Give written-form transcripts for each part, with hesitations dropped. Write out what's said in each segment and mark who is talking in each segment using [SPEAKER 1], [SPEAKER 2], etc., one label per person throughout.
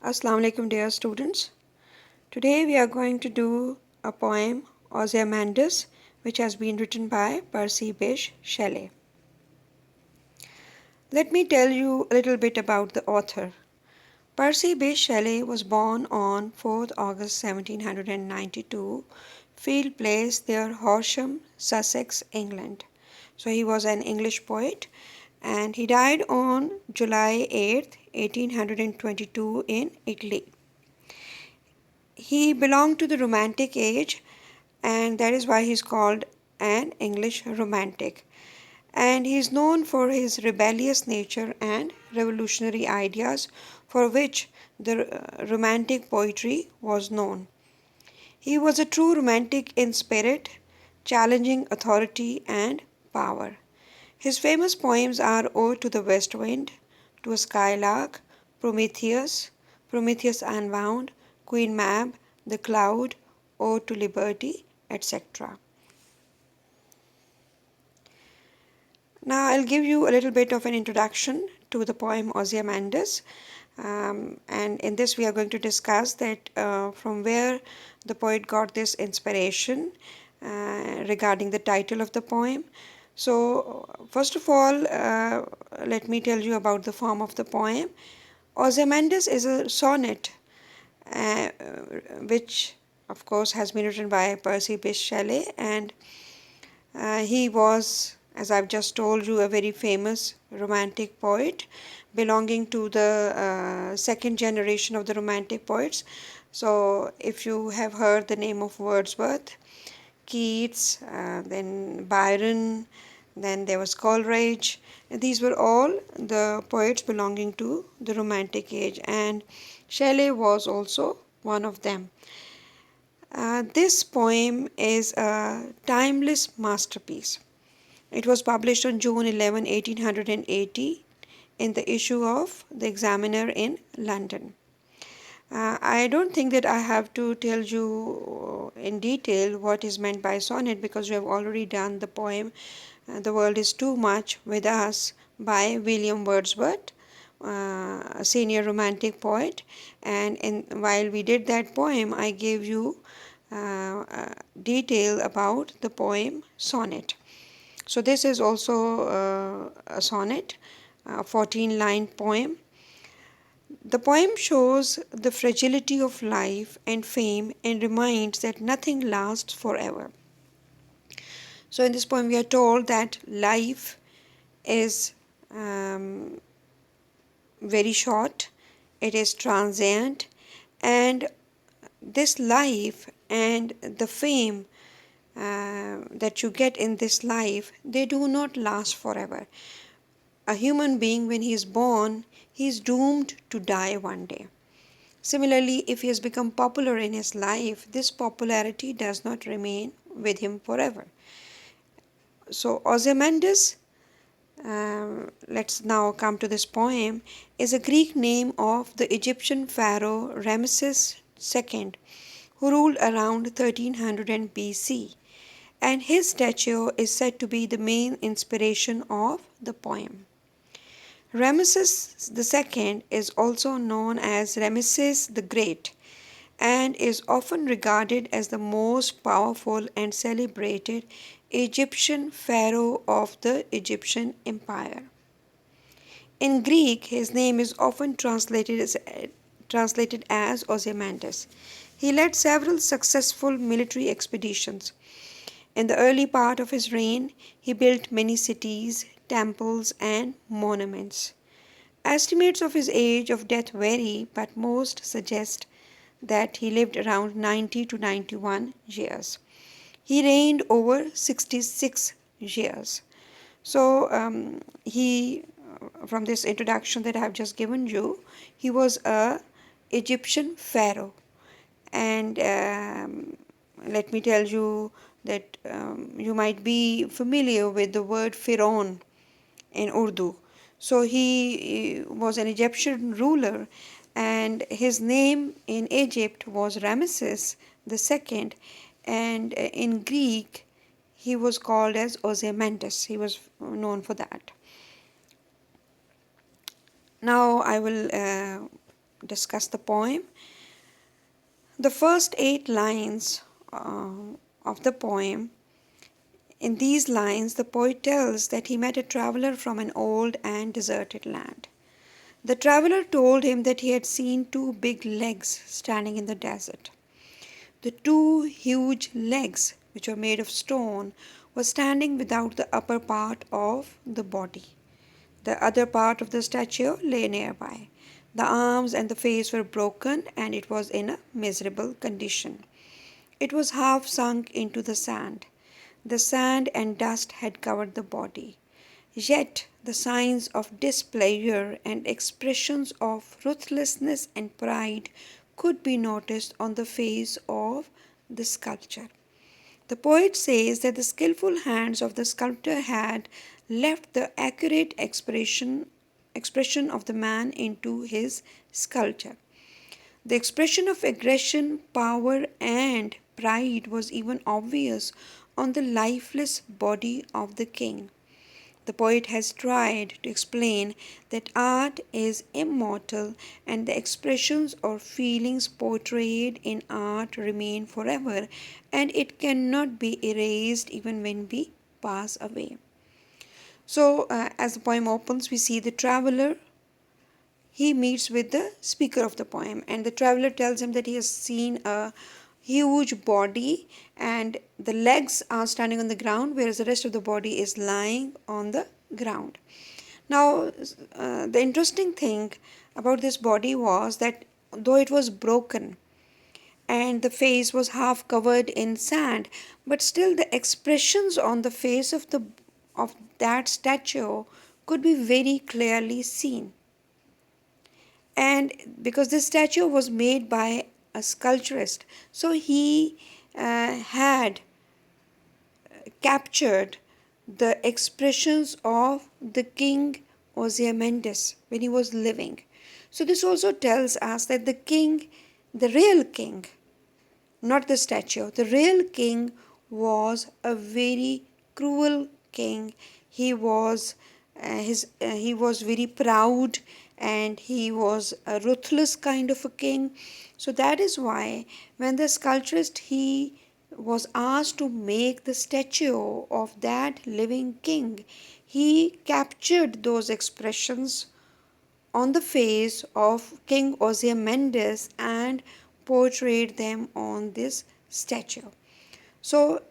[SPEAKER 1] Assalamu alaikum dear students. Today we are going to do a poem Ozymandias which has been written by Percy Bysshe Shelley. Let me tell you a little bit about the author. Percy Bysshe Shelley was born on 4th August 1792, Field Place near Horsham, Sussex, England. So he was an English poet and he died on July 8th, 1822 in Italy. He belonged to the Romantic age, and that is why he's called an English romantic. And he is known for his rebellious nature and revolutionary ideas, for which the Romantic poetry was known. He was a true romantic in spirit, challenging authority and power. His famous poems are Ode to the West Wind, To a Skylark, Prometheus, Prometheus Unbound, Queen Mab, The Cloud, Ode to Liberty, etc. Now I'll give you a little bit of an introduction to the poem Ozymandias, and in this we are going to discuss that from where the poet got this inspiration regarding the title of the poem. So first of all, let me tell you about the form of the poem. Ozymandias is a sonnet uh, which of course has been written by Percy Bysshe Shelley, and he was, as I've just told you, a very famous romantic poet belonging to the second generation of the romantic poets. So if you have heard the name of Wordsworth, Keats, then Byron, then there was Coleridge. These were all the poets belonging to the Romantic age, and Shelley was also one of them. This poem is a timeless masterpiece. It was published on June 11, 1880 in the issue of the Examiner in London. I don't think that I have to tell you in detail what is meant by sonnet, because you have already done the poem The World is Too Much with Us by William Wordsworth, a senior romantic poet. And while we did that poem, I gave you detail about the poem sonnet. So this is also a sonnet, a 14-line poem. The poem shows the fragility of life and fame and reminds that nothing lasts forever. So in this poem we are told that life is very short, it is transient, and this life and the fame that you get in this life, they do not last forever. A human being, when he is born, he is doomed to die one day. Similarly, if he has become popular in his life, this popularity does not remain with him forever. So Ozymandias, let's now come to this poem, is a Greek name of the Egyptian pharaoh Ramesses II, who ruled around 1300 BC, and his statue is said to be the main inspiration of the poem. Ramesses II is also known as Ramesses the Great and is often regarded as the most powerful and celebrated Egyptian pharaoh of the Egyptian Empire. In Greek, his name is often translated as Ozymandias. He led several successful military expeditions. In the early part of his reign, he built many cities, temples, and monuments. Estimates of his age of death vary, but most suggest that he lived around 90 to 91 years. He reigned over 66 years. So from this introduction that I have just given you, he was a Egyptian pharaoh, and let me tell you that you might be familiar with the word Pharaoh in Urdu. So he was an Egyptian ruler, and his name in Egypt was Ramesses II, and in Greek he was called as Ozymandias. He was known for that. Now I will discuss the poem. The first 8 lines of the poem, in these lines, the poet tells that he met a traveler from an old and deserted land. The traveler told him that he had seen 2 big legs standing in the desert. The 2 huge legs, which were made of stone, were standing without the upper part of the body. The other part of the statue lay nearby. The arms and the face were broken, and it was in a miserable condition. It was half sunk into the sand. The sand and dust had covered the body. Yet the signs of displeasure and expressions of ruthlessness and pride could be noticed on the face of the sculpture. The poet says that the skillful hands of the sculptor had left the accurate expression of the man into his sculpture. The expression of aggression, power, and pride was even obvious on the lifeless body of the king. The poet has tried to explain that art is immortal and the expressions or feelings portrayed in art remain forever, and it cannot be erased even when we pass away. So, as the poem opens, we see the traveler. He meets with the speaker of the poem, and the traveler tells him that he has seen a huge body and the legs are standing on the ground, whereas the rest of the body is lying on the ground. Now, the interesting thing about this body was that though it was broken and the face was half covered in sand, but still the expressions on the face of that statue could be very clearly seen. And because this statue was made by a sculpturist, so he had captured the expressions of the king Ozymandias when he was living. So this also tells us that the king, the real king, not the statue, the real king was a very cruel king. He was very proud, and he was a ruthless kind of a king. So that is why when the sculpturist he was asked to make the statue of that living king, he captured those expressions on the face of King Ozymandias and portrayed them on this statue. So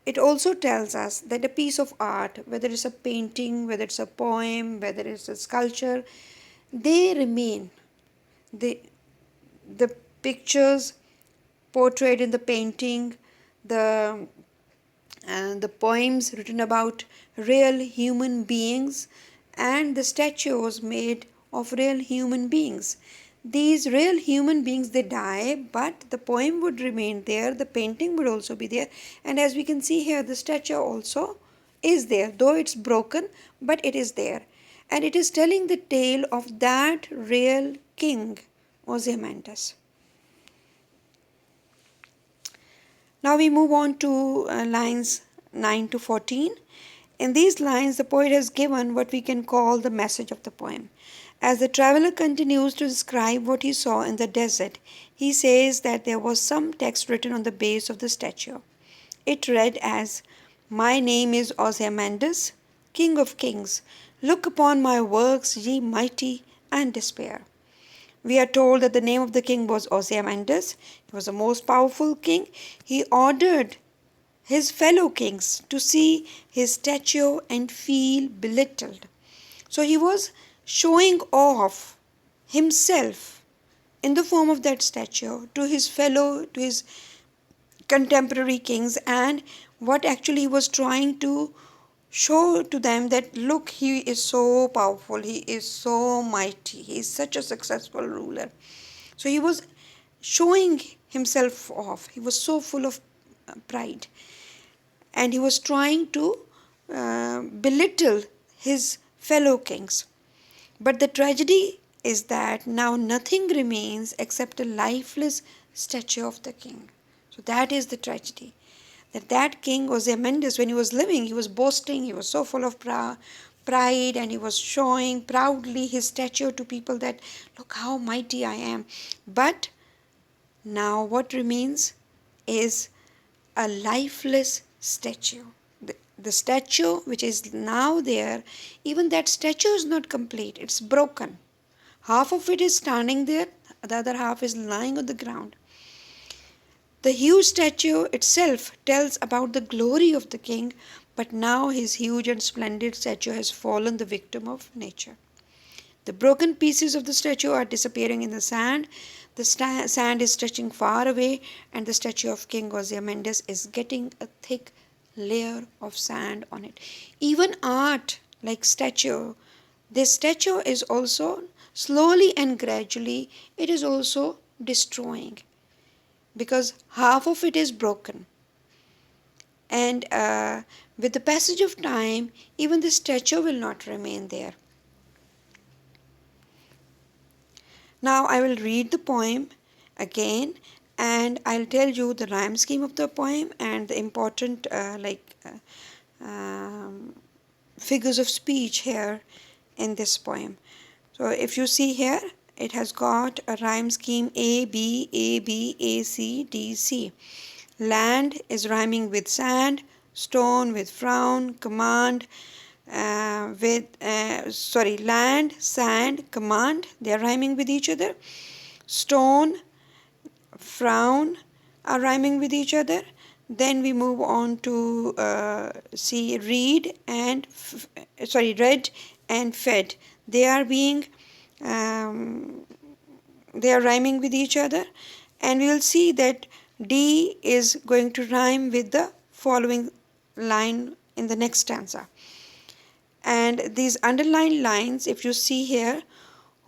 [SPEAKER 1] it also tells us that a piece of art, whether it's a painting, whether it's a poem, whether it's a sculpture, they remain. The pictures portrayed in the painting, the the poems written about real human beings, and the statues made of real human beings. These real human beings, they die, but the poem would remain there, the painting would also be there, and as we can see here, the statue also is there, though it's broken, but it is there. And it is telling the tale of that real king, Ozymandias. Now we move on to lines 9 to 14. In these lines, the poet has given what we can call the message of the poem. As the traveler continues to describe what he saw in the desert, he says that there was some text written on the base of the statue. It read as, "My name is Ozymandias, King of Kings. Look upon my works, ye mighty, and despair." We are told that the name of the king was Ozymandias. He was the most powerful king. He ordered his fellow kings to see his statue and feel belittled. So he was showing off himself in the form of that statue to his contemporary kings, and what actually he was trying to show to them that look, he is so powerful, he is so mighty, he is such a successful ruler. So he was showing himself off. He was so full of pride, and he was trying to belittle his fellow kings. But the tragedy is that now nothing remains except a lifeless statue of the king. So that is the tragedy. That king Ozymandias, when he was living, he was boasting, he was so full of pride, and he was showing proudly his stature to people that look how mighty I am. But now what remains is a lifeless statue. The statue which is now there, even that statue is not complete, it's broken. Half of it is standing there, the other half is lying on the ground. The huge statue itself tells about the glory of the king, but now his huge and splendid statue has fallen the victim of nature. The broken pieces of the statue are disappearing in the sand. The sand is stretching far away, and the statue of King Ozymandias is getting a thick layer of sand on it. Even art, like statue, this statue is also slowly and gradually, it is also destroying, because half of it is broken. And with the passage of time, even the statue will not remain there. Now I will read the poem again, and I'll tell you the rhyme scheme of the poem and the important figures of speech here in this poem. So if you see here, it has got a rhyme scheme A, B, A, B, A, C, D, C. Land is rhyming with sand, stone with frown, command land, sand, command, they are rhyming with each other. Stone, frown are rhyming with each other. Then we move on to see read and read and fed. They are rhyming with each other, and we will see that D is going to rhyme with the following line in the next stanza. And these underlined lines, if you see here,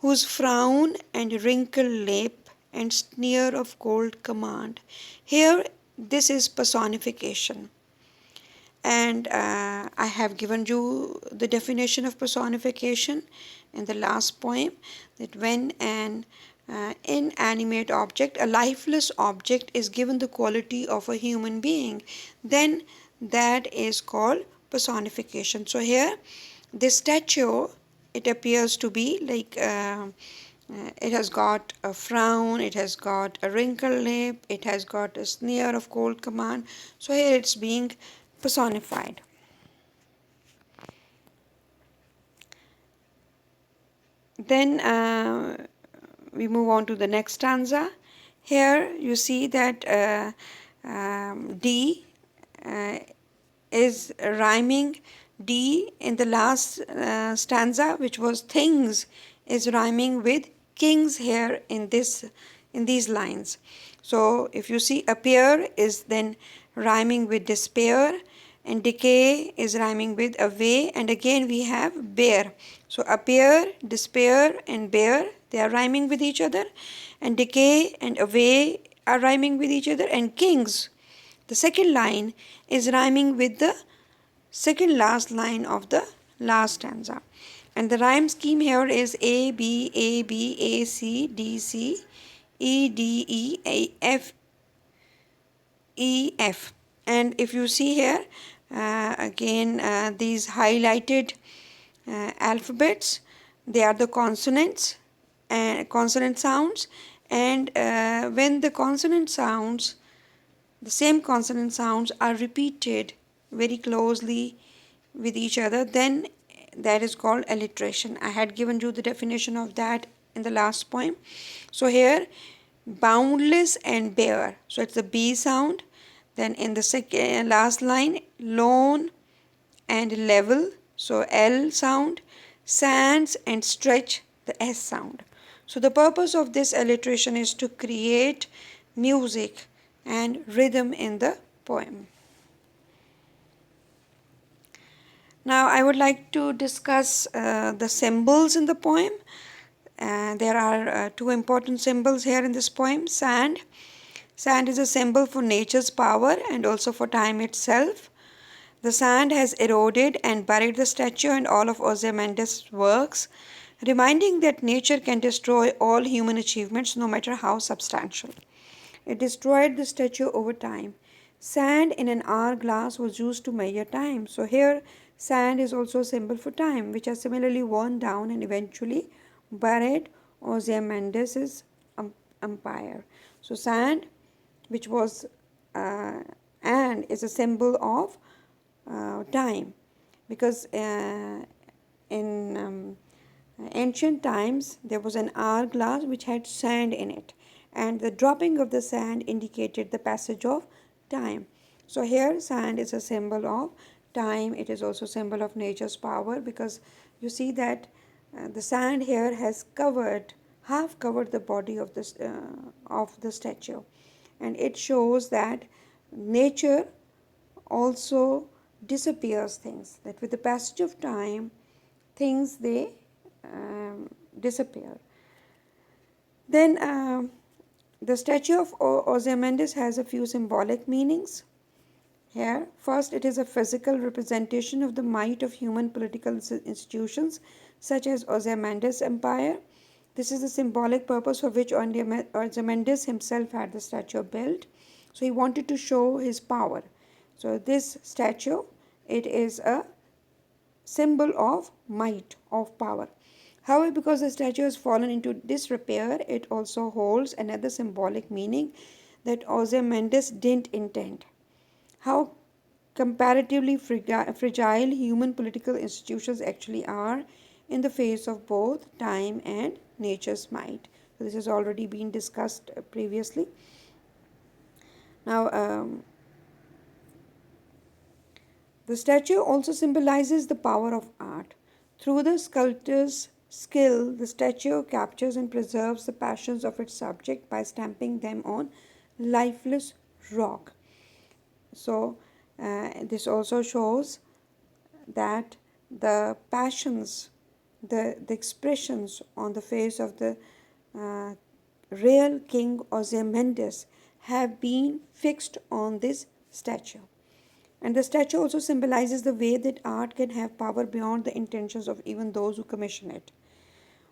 [SPEAKER 1] whose frown and wrinkled lip and sneer of cold command. Here, this is personification. And I have given you the definition of personification in the last poem, that when an inanimate object, a lifeless object, is given the quality of a human being, then that is called personification. So here, this statue, it appears to be like it has got a frown, it has got a wrinkled lip, it has got a sneer of cold command. So here it's being personified. Then we move on to the next stanza. Here you see that D is rhyming. D in the last stanza, which was things, is rhyming with kings here in these lines. So if you see, appear is then rhyming with despair, and decay is rhyming with away, and again we have bear. So appear, despair, and bear, they are rhyming with each other, and decay and away are rhyming with each other, and kings, the second line, is rhyming with the second last line of the last stanza. And the rhyme scheme here is A, B, A, B, A, C, D, C, E, D, E, A, F, E, F. And if you see here, again these highlighted alphabets, they are the consonants and consonant sounds. And when the consonant sounds, the same consonant sounds are repeated very closely with each other, then that is called alliteration. I had given you the definition of that in the last poem. So here, boundless and bare, so it's the B sound. Then in the last line, lone and level, so L sound. Sands and stretch, the S sound. So the purpose of this alliteration is to create music and rhythm in the poem. Now I would like to discuss the symbols in the poem. There are two important symbols here in this poem. Sand. Sand is a symbol for nature's power and also for time itself. The sand has eroded and buried the statue and all of Ozymandias' works, reminding that nature can destroy all human achievements no matter how substantial. It destroyed the statue over time. Sand in an hourglass was used to measure time. So here Sand is also a symbol for time, which has similarly worn down and eventually buried Ozymandias' empire. So sand, which was and is a symbol of time, because in ancient times there was an hourglass which had sand in it, and the dropping of the sand indicated the passage of time. So here sand is a symbol of time. It is also a symbol of nature's power, because you see that the sand here has covered, half covered the body of the statue, and it shows that nature also disappears things, that with the passage of time things they disappear. Then the statue of Ozymandias has a few symbolic meanings here. First, it is a physical representation of the might of human political institutions such as Ozymandias' empire. This is the symbolic purpose for which Ozymandias himself had the statue built. So he wanted to show his power. So this statue, it is a symbol of might, of power. However, because the statue has fallen into disrepair, it also holds another symbolic meaning that Ozymandias didn't intend. How comparatively fragile human political institutions actually are in the face of both time and nature's might. So this has already been discussed previously. Now, the statue also symbolizes the power of art. Through the sculptor's skill, the statue captures and preserves the passions of its subject by stamping them on lifeless rock. So, this also shows that the passions, the expressions on the face of the real King Ozymandias have been fixed on this statue. And the statue also symbolizes the way that art can have power beyond the intentions of even those who commission it.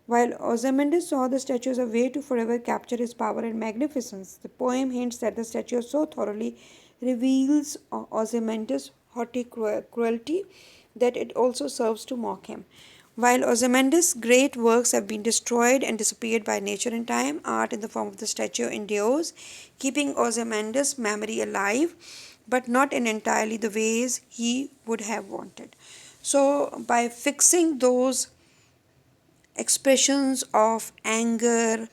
[SPEAKER 1] While Ozymandias saw the statue as a way to forever capture his power and magnificence, the poem hints that the statue so thoroughly reveals Ozymandias' haughty cruelty that it also serves to mock him. While Ozymandias' great works have been destroyed and disappeared by nature and time, art in the form of the statue endures, keeping Ozymandias' memory alive, but not in entirely the ways he would have wanted. So, by fixing those expressions of anger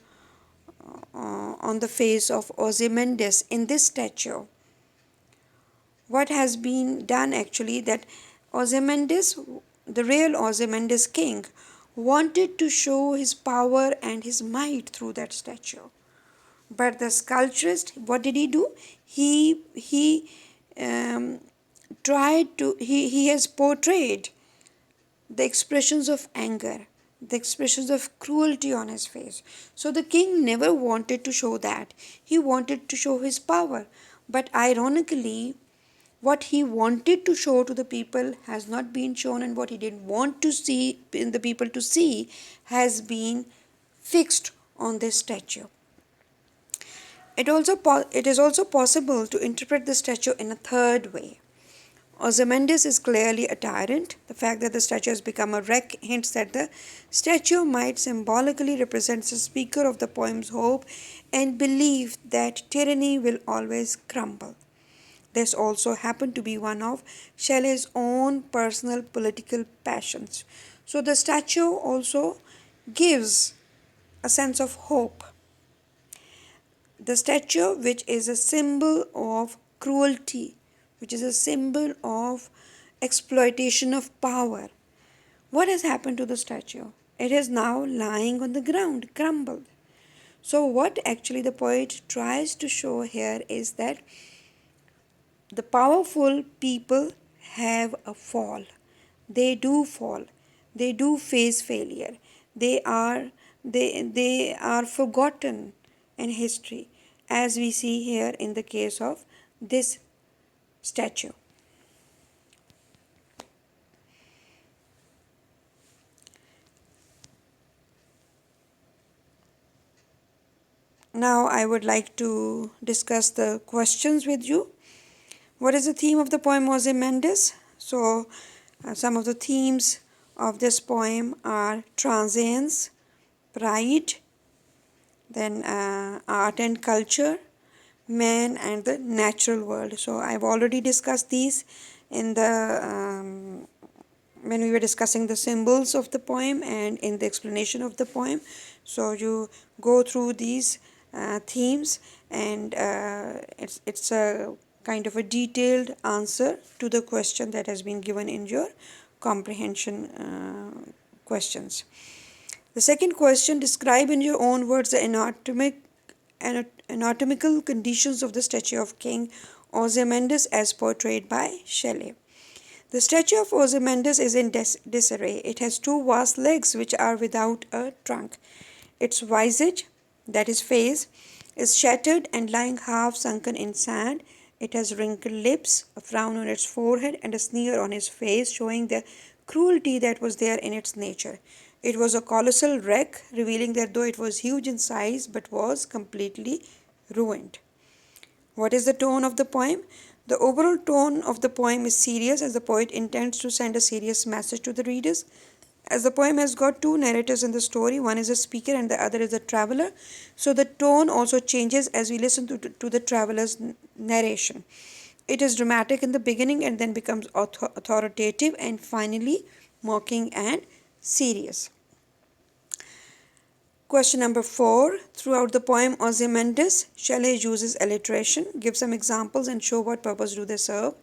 [SPEAKER 1] on the face of Ozymandias in this statue, what has been done actually, that Ozymandias, the real Ozymandias king, wanted to show his power and his might through that statue. But the sculpturist, what did he do? He tried to, he has portrayed the expressions of anger, the expressions of cruelty on his face. So the king never wanted to show that. He wanted to show his power. But ironically, what he wanted to show to the people has not been shown, and what he didn't want to see in the people to see has been fixed on this statue. It is also possible to interpret the statue in a third way. Ozymandias is clearly a tyrant. The fact that the statue has become a wreck hints that the statue might symbolically represent the speaker of the poem's hope and belief that tyranny will always crumble. This also happened to be one of Shelley's own personal political passions. So the statue also gives a sense of hope. The statue, which is a symbol of cruelty, which is a symbol of exploitation of power. What has happened to the statue? It is now lying on the ground, crumbled. So what actually the poet tries to show here is that the powerful people have a fall. They do fall. They do face failure. They are forgotten in history, as we see here in the case of this statue. Now I would like to discuss the questions with you. What is the theme of the poem Ozymandias? So Some of the themes of this poem are transience, pride, then art and culture, man and the natural world. So I've already discussed these in the when we were discussing the symbols of the poem and in the explanation of the poem. So you go through these themes, and it's a kind of a detailed answer to the question that has been given in your comprehension questions. The second question: describe in your own words the anatomical conditions of the statue of King Ozymandias as portrayed by Shelley. The statue of Ozymandias is in disarray. It has two vast legs which are without a trunk. Its visage, that is face, is shattered and lying half sunken in sand. It has wrinkled lips, a frown on its forehead, and a sneer on its face, showing the cruelty that was there in its nature. It was a colossal wreck, revealing that though it was huge in size, but was completely ruined. What is the tone of the poem? The overall tone of the poem is serious, as the poet intends to send a serious message to the readers. As the poem has got two narrators in the story, one is a speaker and the other is a traveler, so the tone also changes as we listen to the traveler's narration. It is dramatic in the beginning and then becomes authoritative and finally mocking and serious. Question number 4. Throughout the poem Ozymandias, Shelley uses alliteration. Give some examples and show what purpose do they serve.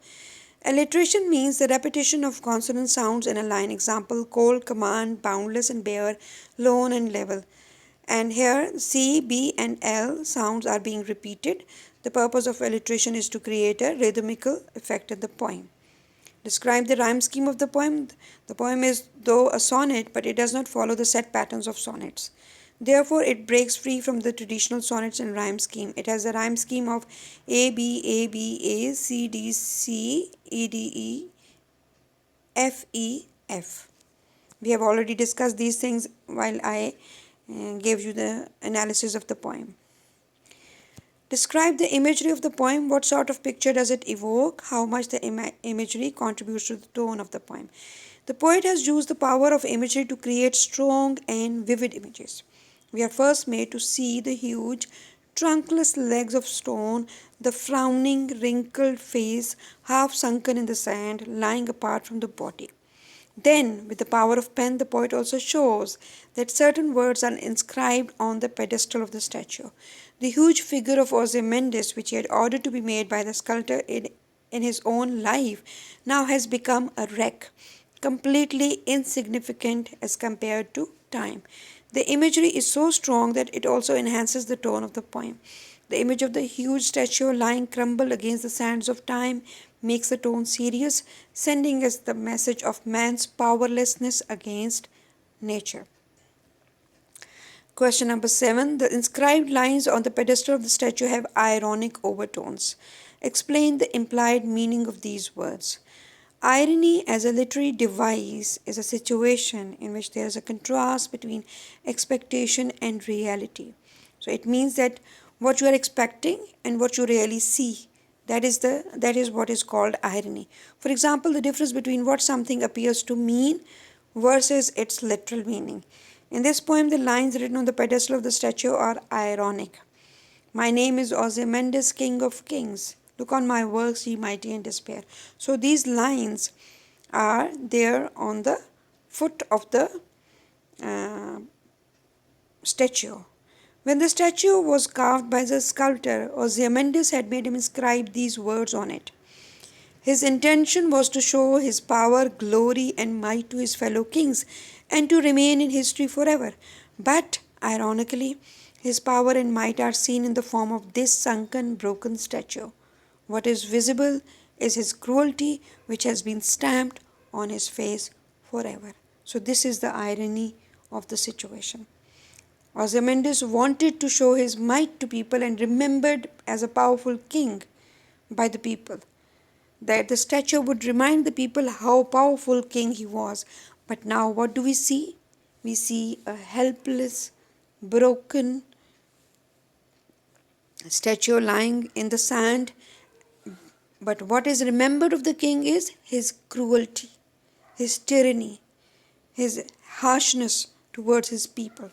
[SPEAKER 1] Alliteration means the repetition of consonant sounds in a line. Example: cold, command, boundless and bare, lone and level. And here C, B and L sounds are being repeated. The purpose of alliteration is to create a rhythmical effect in the poem. Describe the rhyme scheme of the poem. The poem is though a sonnet, but it does not follow the set patterns of sonnets. Therefore, it breaks free from the traditional sonnets and rhyme scheme. It has a rhyme scheme of A, B, A, B, A, C, D, C, E, D, E, F, E, F. We have already discussed these things while I gave you the analysis of the poem. Describe the imagery of the poem. What sort of picture does it evoke? How much the imagery contributes to the tone of the poem? The poet has used the power of imagery to create strong and vivid images. We are first made to see the huge, trunkless legs of stone, the frowning, wrinkled face, half sunken in the sand, lying apart from the body. Then, with the power of pen, the poet also shows that certain words are inscribed on the pedestal of the statue. The huge figure of Ozymandias, which he had ordered to be made by the sculptor in his own life, now has become a wreck, completely insignificant as compared to time. The imagery is so strong that it also enhances the tone of the poem. The image of the huge statue lying crumbled against the sands of time makes the tone serious, sending us the message of man's powerlessness against nature. Question number 7. The inscribed lines on the pedestal of the statue have ironic overtones. Explain the implied meaning of these words. Irony as a literary device is a situation in which there is a contrast between expectation and reality. So it means that what you are expecting and what you really see, that is what is called irony. For example, the difference between what something appears to mean versus its literal meaning. In this poem, the lines written on the pedestal of the statue are ironic. My name is Ozymandias, King of Kings. Look on my works, ye mighty in despair. So these lines are there on the foot of the statue. When the statue was carved by the sculptor, Ozymandias had made him inscribe these words on it. His intention was to show his power, glory, and might to his fellow kings and to remain in history forever. But, ironically, his power and might are seen in the form of this sunken, broken statue. What is visible is his cruelty, which has been stamped on his face forever. So, this is the irony of the situation. Ozymandias wanted to show his might to people and remembered as a powerful king by the people, that the statue would remind the people how powerful king he was. But now what do we see? We see a helpless, broken statue lying in the sand. But what is remembered of the king is his cruelty. his tyranny, his harshness towards his people.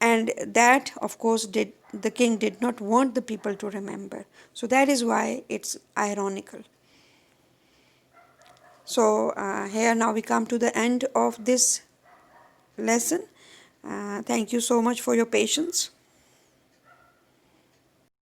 [SPEAKER 1] And that, of course, the king did not want the people to remember. So that is why it's ironical. So here now we come to the end of this lesson. Thank you so much for your patience.